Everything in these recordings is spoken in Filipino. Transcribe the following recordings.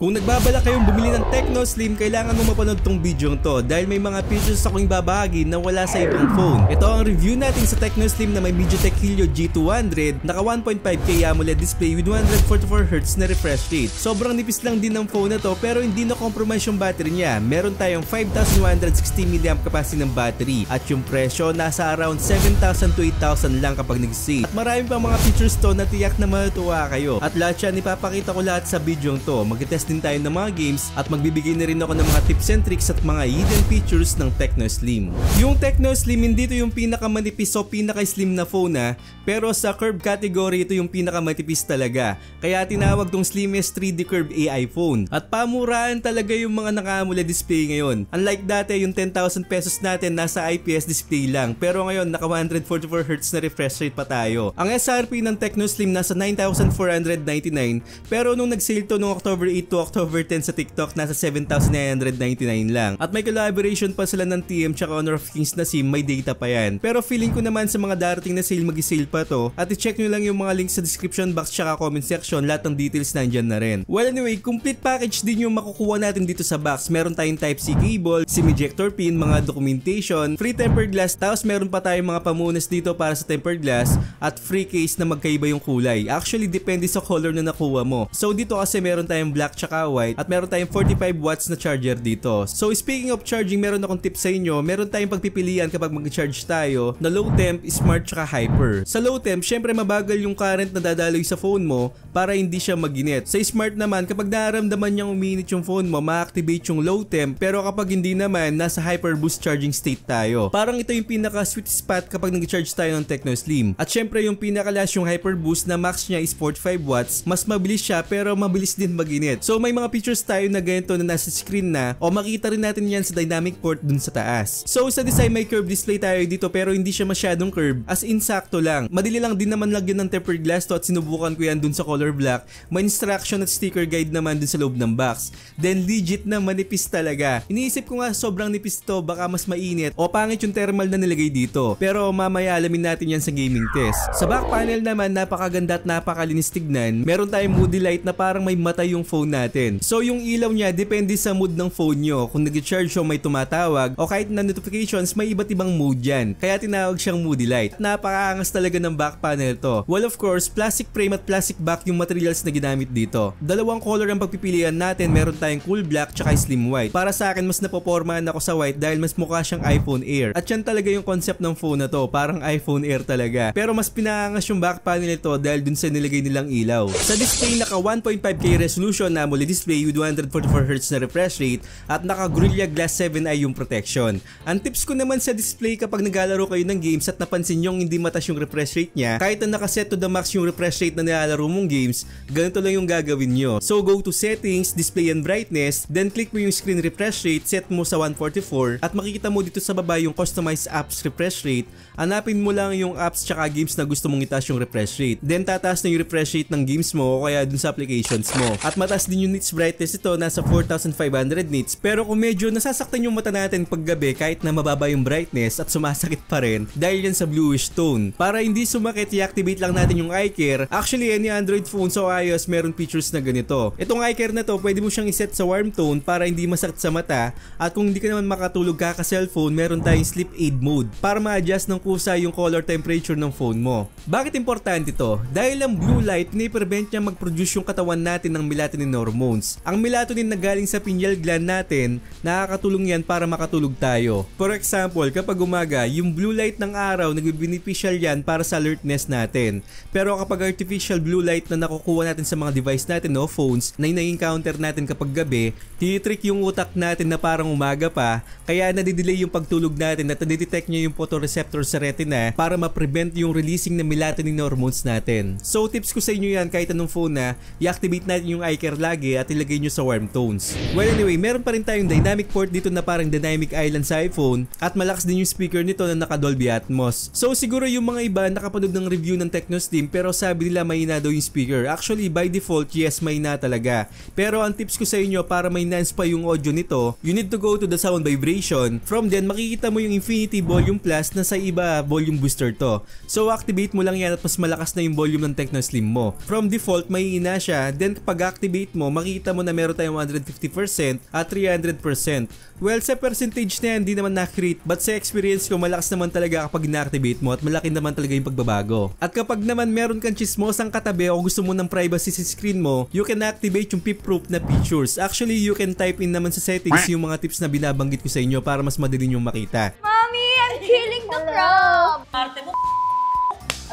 Kung nagbabala kayong bumili ng Tecno Slim, kailangan mo mapanood tong video to dahil may mga features akong ibabahagi na wala sa ibang phone. Ito ang review natin sa Tecno Slim na may MediaTek Helio G200, naka 1.5K AMOLED display with 144Hz na refresh rate. Sobrang nipis lang din ng phone na to pero hindi na compromise yung battery niya. Meron tayong 5160 mAh capacity ng battery at yung presyo nasa around 7,000 to 8,000 lang kapag nag-save. At marami pang mga features to na tiyak na matutuwa kayo. At lahat yan ipapakita ko lahat sa video to. Mag-test din tayo ng mga games at magbibigay na rin ako ng mga tips and tricks at mga hidden features ng Tecno Slim. Yung Tecno Slim hindi to yung pinakamanipis o pinaka-slim na phone pero sa curve category ito yung pinakamatipis talaga. Kaya tinawag tong slimmest 3D curve AI phone. At pamuraan talaga yung mga naka-AMOLED display ngayon. Unlike dati yung 10,000 pesos natin nasa IPS display lang pero ngayon naka 144Hz na refresh rate pa tayo. Ang SRP ng Tecno Slim nasa 9,499 pero nung nag-sale to noong October 8 to October 10 sa TikTok nasa 7,999 lang. At may collaboration pa sila ng TM tsaka Honor of Kings na SIM, may data pa yan. Pero feeling ko naman sa mga darating na sale mag-sale pa to at i-check nyo lang yung mga links sa description box tsaka comment section, lahat ng details nandyan na rin. Well anyway, complete package din yung makukuha natin dito sa box. Meron tayong Type-C cable, SIM ejector pin, mga documentation, free tempered glass, tapos meron pa tayong mga pamunas dito para sa tempered glass at free case na magkaiba yung kulay. Actually depende sa color na nakuha mo. So dito kasi meron tayong black tsaka white at meron tayong 45 watts na charger dito. So speaking of charging, meron akong tip sa inyo. Meron tayong pagpipilian kapag mag-charge tayo na low temp, smart tsaka hyper. Sa low temp, syempre mabagal yung current na dadaloy sa phone mo para hindi siya maginit. Sa smart naman, kapag nararamdaman niyang uminit yung phone mo, ma-activate yung low temp. Pero kapag hindi naman, nasa hyper boost charging state tayo. Parang ito yung pinaka sweet spot kapag nag-charge tayo ng Tecno Slim. At syempre yung pinaka last yung hyper boost na max niya is 45 watts. Mas mabilis siya pero mabilis din maginit. So may mga features tayo na ganito na nasa screen na o makita rin natin yan sa dynamic port dun sa taas. So sa design may curve display tayo dito pero hindi siya masyadong curve, as in sakto lang. Madali lang din naman lagyan ng tempered glass to at sinubukan ko yan dun sa color black. May instruction at sticker guide naman dun sa loob ng box. Then legit na manipis talaga. Iniisip ko nga sobrang nipis to, baka mas mainit o pangit yung thermal na nilagay dito. Pero mamaya alamin natin yan sa gaming test. Sa back panel naman napakaganda at napakalinis tignan. Meron tayong moody light na parang may mata yung phone natin. So yung ilaw niya depende sa mood ng phone nyo. Kung nag-charge o may tumatawag o kahit na notifications, may iba't ibang mood yan. Kaya tinawag siyang moody light. Napakaangas talaga ng back panel to. Well of course, plastic frame at plastic back yung materials na ginamit dito. Dalawang color ang pagpipilian natin. Meron tayong cool black tsaka slim white. Para sa akin mas napopormahan ako sa white dahil mas mukha siyang iPhone Air. At yan talaga yung concept ng phone na to. Parang iPhone Air talaga. Pero mas pinaangas yung back panel nito dahil dun sa nilagay nilang ilaw. Sa display naka 1.5K resolution na AMOLED display with 144Hz na refresh rate at naka Gorilla Glass 7i yung protection. Ang tips ko naman sa display kapag naglalaro kayo ng games at napansin nyo hindi matas yung refresh rate niya, kahit na nakaset to the max yung refresh rate na nilalaro mong games, ganito lang yung gagawin nyo. So go to settings, display and brightness, then click mo yung screen refresh rate, set mo sa 144 at makikita mo dito sa baba yung customize apps refresh rate. Hanapin mo lang yung apps tsaka games na gusto mong itaas yung refresh rate. Then tataas na yung refresh rate ng games mo o kaya dun sa applications mo. At mataas din yung nits brightness ito, nasa 4,500 nits. Pero kung medyo nasasaktan yung mata natin pag gabi kahit na mababa yung brightness at sumasakit pa rin dahil yan sa bluish tone. Para hindi sumakit, i-activate lang natin yung eye care. Actually, any Android phone o iOS meron features na ganito. Itong eye care na to, pwede mo siyang iset sa warm tone para hindi masakit sa mata. At kung hindi ka naman makatulog kaka-cellphone, meron tayong sleep aid mode para ma-adjust ng kusa yung color temperature ng phone mo. Bakit importante ito? Dahil ang blue light, pini-prevent niya mag-produce yung katawan natin ng melatonin hormones. Ang melatonin na galing sa pineal gland natin, nakakatulong yan para makatulog tayo. For example, kapag umaga, yung blue light ng araw, nag-beneficial yan para sa alertness natin. Pero kapag artificial blue light na nakukuha natin sa mga device natin o phones na na-encounter natin kapag gabi, tinitrick yung utak natin na parang umaga pa, kaya nadidelay yung pagtulog natin at nadidetect niya yung photoreceptor sa retina para ma-prevent yung releasing ng melatonin hormones natin. So tips ko sa inyo yan kahit anong phone na, i-activate natin yung eye care lagi at ilagay nyo sa warm tones. Well anyway, meron pa rin tayong dynamic port dito na parang dynamic island sa iPhone at malakas din yung speaker nito na naka Dolby Atmos. So siguro yung mga iba nakapanood ng review ng Tecno Slim pero sabi nila mahina daw yung speaker. Actually by default yes, mahina talaga. Pero ang tips ko sa inyo para ma-enhance pa yung audio nito, you need to go to the sound vibration. From then makikita mo yung Infinity Volume Plus na sa iba volume booster to. So activate mo lang yan at mas malakas na yung volume ng Tecno Slim mo. From default mahina siya, then kapag activate mo makita mo na meron tayong 150% at 300%. Well, sa percentage na yan, hindi naman accurate, but sa experience ko, malakas naman talaga kapag na-activate mo at malaki naman talaga yung pagbabago. At kapag naman meron kang chismosang katabi o gusto mo ng privacy sa screen mo, you can activate yung peep-proof na features. Actually, you can type in naman sa settings yung mga tips na binabanggit ko sa inyo para mas madali nyo makita. Mommy, I'm killing the crab! Arte mo,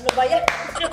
ano ba yan?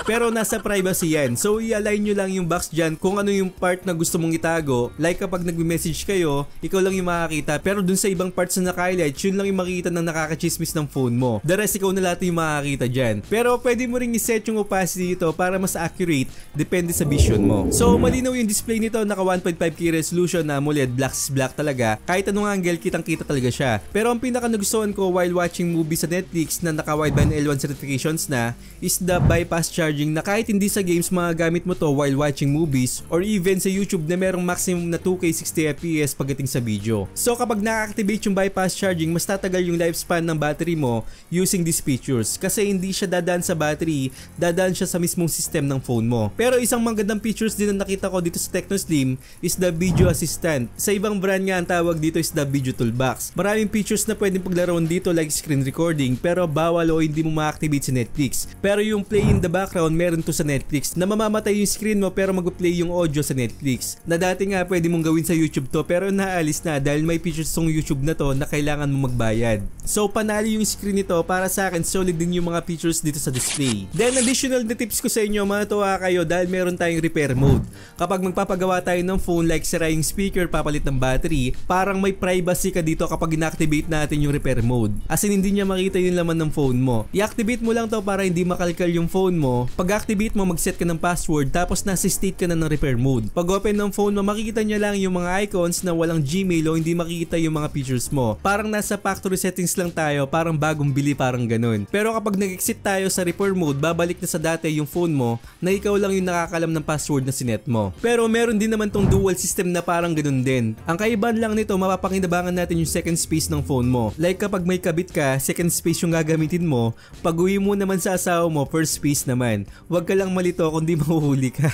Pero nasa privacy yan. So i-align nyo lang yung box dyan kung ano yung part na gusto mong itago. Like kapag nagme-message kayo, ikaw lang yung makakita. Pero dun sa ibang parts na naka-highlight, yun lang yung makikita ng nakakachismis ng phone mo. The rest, ikaw na lahat yung makakita dyan. Pero pwede mo ring iset yung opacity dito para mas accurate. Depende sa vision mo. So malinaw yung display nito. Naka 1.5K resolution na AMOLED. Black is black talaga. Kahit anong angle, kitang-kita talaga siya. Pero ang pinaka nagustuhan ko while watching movie sa Netflix na naka wideband L1 certifications na is the bypass charging na kahit hindi sa games magagamit mo to while watching movies or even sa YouTube na merong maximum na 2K 60fps pagdating sa video. So kapag na-activate yung bypass charging, mas tatagal yung lifespan ng battery mo using these features kasi hindi siya dadaan sa battery, dadaan siya sa mismong system ng phone mo. Pero isang magandang features din na nakita ko dito sa TechnoSlim is the video assistant. Sa ibang brand nga ang tawag dito is the video toolbox. Maraming features na pwedeng paglaruan dito like screen recording pero bawal o hindi mo ma-activate sa Netflix. Pero yung play in the background meron to sa Netflix na mamamatay yung screen mo pero mag-play yung audio sa Netflix. Na dati nga pwede mong gawin sa YouTube to pero naalis na dahil may features tong YouTube na to na kailangan mo magbayad. So panalo yung screen nito, para sa akin solid din yung mga features dito sa display. Then additional na tips ko sa inyo, matuwa kayo dahil meron tayong repair mode. Kapag magpapagawa tayo ng phone like sira yung speaker, papalit ng battery, parang may privacy ka dito kapag inactivate natin yung repair mode. As in hindi niya makita yung laman ng phone mo. I-activate mo lang to para hindi makalkal yung phone mo. Pag-activate mo, mag-set ka ng password tapos nasa state ka na ng repair mode. Pag open ng phone mo, makikita niya lang yung mga icons na walang Gmail o hindi makikita yung mga features mo. Parang nasa factory settings lang tayo, parang bagong bili, parang ganun. Pero kapag nag-exit tayo sa repair mode, babalik na sa dati yung phone mo na ikaw lang yung nakakalam ng password na sinet mo. Pero meron din naman tong dual system na parang ganun din. Ang kaibahan lang nito, mapapakinabangan natin yung second space ng phone mo. Like kapag may kabit ka, second space yung gagamitin mo. Pag uwi mo naman sa asawa mo, first space naman. Huwag ka lang malito kundi mahuhuli ka.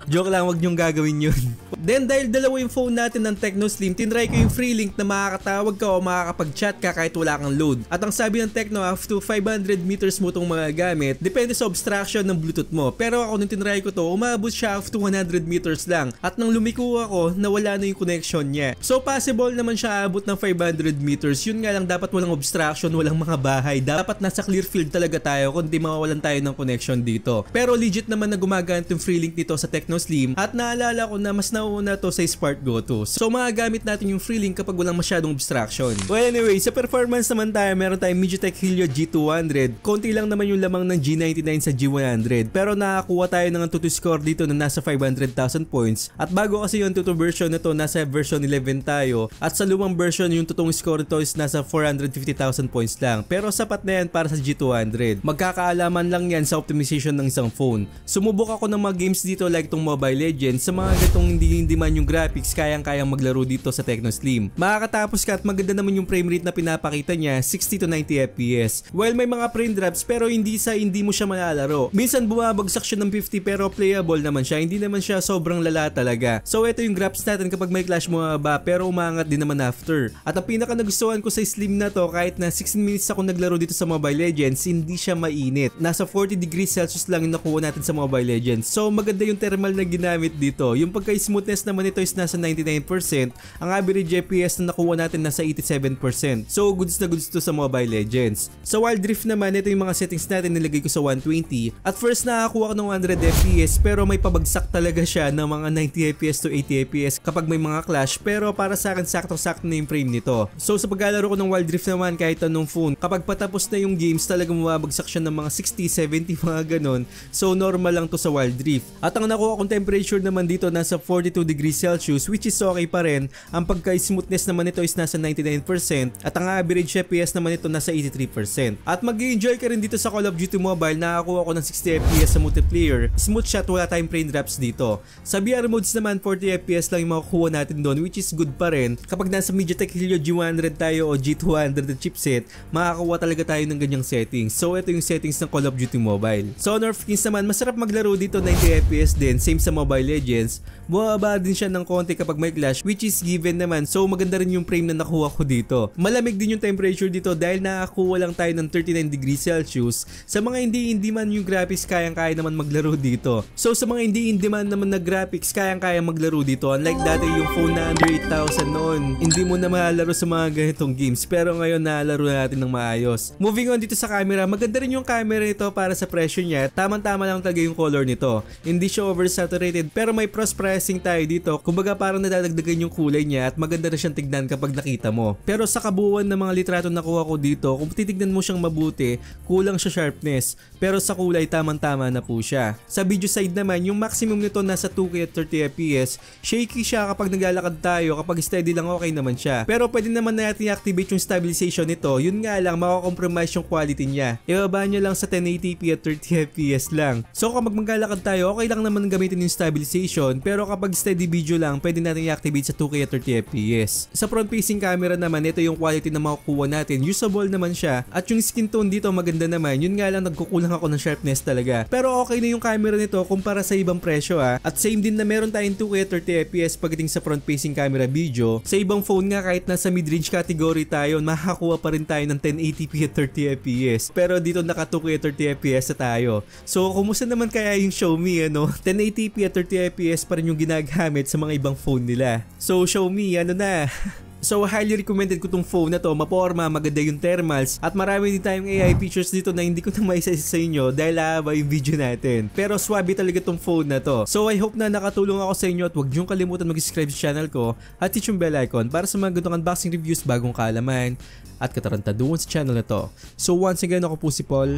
Joke lang, wag niyong gagawin yun. Then dahil dalawa yung phone natin ng TechnoSlim, tinry ko yung free link na makakatawag ka o makakapag-chat ka kahit wala kang load. At ang sabi ng Tecno, up to 500 meters mo itong magagamit, depende sa obstruction ng Bluetooth mo. Pero ako nung tinry ko to, umabot siya up to 100 meters lang. At nang lumiko ako, nawala na yung connection niya. So possible naman siya abot ng 500 meters. Yun nga lang, dapat walang obstruction, walang mga bahay. Dapat nasa clear field talaga tayo kundi mawawalan tayo ng connection dito. Pero legit naman na gumagana yung free link nito sa TechnoSlim at naalala ko na mas nauna to sa SparkGo 2. So magagamit natin yung free link kapag walang masyadong obstruction. Well anyway, sa performance naman tayo, meron tayong MediaTek Helio G200. Konti lang naman yung lamang ng G99 sa G100 pero nakakuha tayo ng Antutu score dito na nasa 500,000 points. At bago kasi yung Antutu version na to, nasa version 11 tayo at sa lumang version yung totoong score nito is nasa 450,000 points lang. Pero sapat na yan para sa G200. Magkakaalaman lang yan sa optimization ng isang phone. Sumubok ako ng mga games dito like tong Mobile Legends. Sa mga gatong hindi man yung graphics, kayang-kayang maglaro dito sa TechnoSlim. Makakatapos ka at maganda naman yung frame rate na pinapakita niya, 60 to 90 FPS. Well, may mga frame drops pero hindi mo siya malalaro. Minsan bumabagsak siya ng 50 pero playable naman siya. Hindi naman siya sobrang lala talaga. So ito yung graphs natin kapag may clash mga ba pero umangat din naman after. At ang pinaka nagustuhan ko sa Slim na to, kahit na 16 minutes ako naglaro dito sa Mobile Legends, hindi siya mainit. Nasa 40 degrees Celsius lang yung nakuha natin sa Mobile Legends. So maganda yung thermal na ginamit dito. Yung pagka-smoothness naman nito is nasa 99%. Ang average FPS na nakuha natin nasa 87%. So goods na goods to sa Mobile Legends. Sa Wild Rift naman, ito yung mga settings natin nilagay ko sa 120. At first nakakuha ko ng 100 FPS pero may pabagsak talaga siya ng mga 90 FPS to 80 FPS kapag may mga clash. Pero para sa akin sakto-sakto na yung frame nito. So sa paglalaro ko ng Wild Rift naman kahit anong phone, kapag patapos na yung games talagang mababagsak siya ng mga 60, 70 mga ganon. So normal lang to sa Wild Rift. At ang nakuha kong temperature naman dito nasa 42 degrees Celsius which is okay pa rin. Ang pagka-smoothness naman nito is nasa 99% at ang average FPS naman nito nasa 83%. At mag-enjoy ka rin dito sa Call of Duty Mobile. Nakakuha ko ng 60 FPS sa multiplayer. Smooth shot, wala tayong frame drops dito. Sa VR modes naman 40 FPS lang yung makukuha natin doon which is good pa rin. Kapag nasa MediaTek Helio G100 tayo o G200 na chipset, makakakuha talaga tayo ng ganyang settings. So ito yung settings ng Call of Duty Mobile. Sa Honor of Kings naman, masarap maglaro dito, 90 FPS din. Same game sa Mobile Legends, bumaba din siya ng konti kapag may clash, which is given naman. So maganda rin yung frame na nakuha ko dito. Malamig din yung temperature dito dahil nakakuha lang tayo ng 39 degrees Celsius. Sa mga hindi man yung graphics, kayang-kaya naman maglaro dito. So sa mga hindi man naman na graphics, kayang-kaya maglaro dito. Unlike dati yung phone na under 8,000 noon, hindi mo na malalaro sa mga ganitong games. Pero ngayon nalaro na natin ng maayos. Moving on dito sa camera, maganda rin yung camera nito para sa presyo niya. Tamang-tama lang talaga yung color nito. Hindi siya oversaturated pero may cross-pressing tayo dito. Kumbaga parang nadadagdagan yung kulay niya at maganda na siyang tignan kapag nakita mo. Pero sa kabuuan ng mga litrato na kuha ko dito, kung titignan mo siyang mabuti, kulang siya sharpness. Pero sa kulay tamang-tama na po siya. Sa video side naman, yung maximum nito nasa 2K at 30 FPS. Shaky siya kapag naglalakad tayo, kapag steady lang okay naman siya. Pero pwede naman natin i-activate yung stabilization nito. Yun nga lang, makakompromise yung quality niya. Ibaba nyo lang sa 1080p at 30 FPS lang. So kapag maglalakad tayo, okay lang naman gamitin yung stabilization. Pero kapag steady video lang, pwede natin i-activate sa 2K at 30 FPS. Sa front facing camera naman, ito yung quality na makukuha natin. Usable naman siya. At yung skin tone dito maganda naman. Yun nga lang, nagkukulang ako ng sharpness talaga. Pero okay na yung camera nito kumpara sa ibang presyo At same din na meron tayong 2K at 30 FPS pagdating sa front facing camera video. Sa ibang phone nga, kahit nasa mid-range category tayo, makakakuha pa rin tayo ng 1080p at 30 FPS. Pero dito naka 2K at 30 FPS na tayo. So kumusta naman kaya yung Xiaomi 1080p at 30 FPS pa rin yung ginagamit sa mga ibang phone nila. So Xiaomi, na? So highly recommended ko tong phone na to, maporma, maganda yung thermals at marami din tayong AI features dito na hindi ko na maisa-isa sa inyo dahil haba yung video natin. Pero swabe talaga tong phone na to. So I hope na nakatulong ako sa inyo at huwag niyong kalimutan mag-subscribe sa channel ko at hit yung bell icon para sa mga ganitong unboxing reviews, bagong kaalaman at katarantaduhan sa channel na to. So once again, ako po si Paul.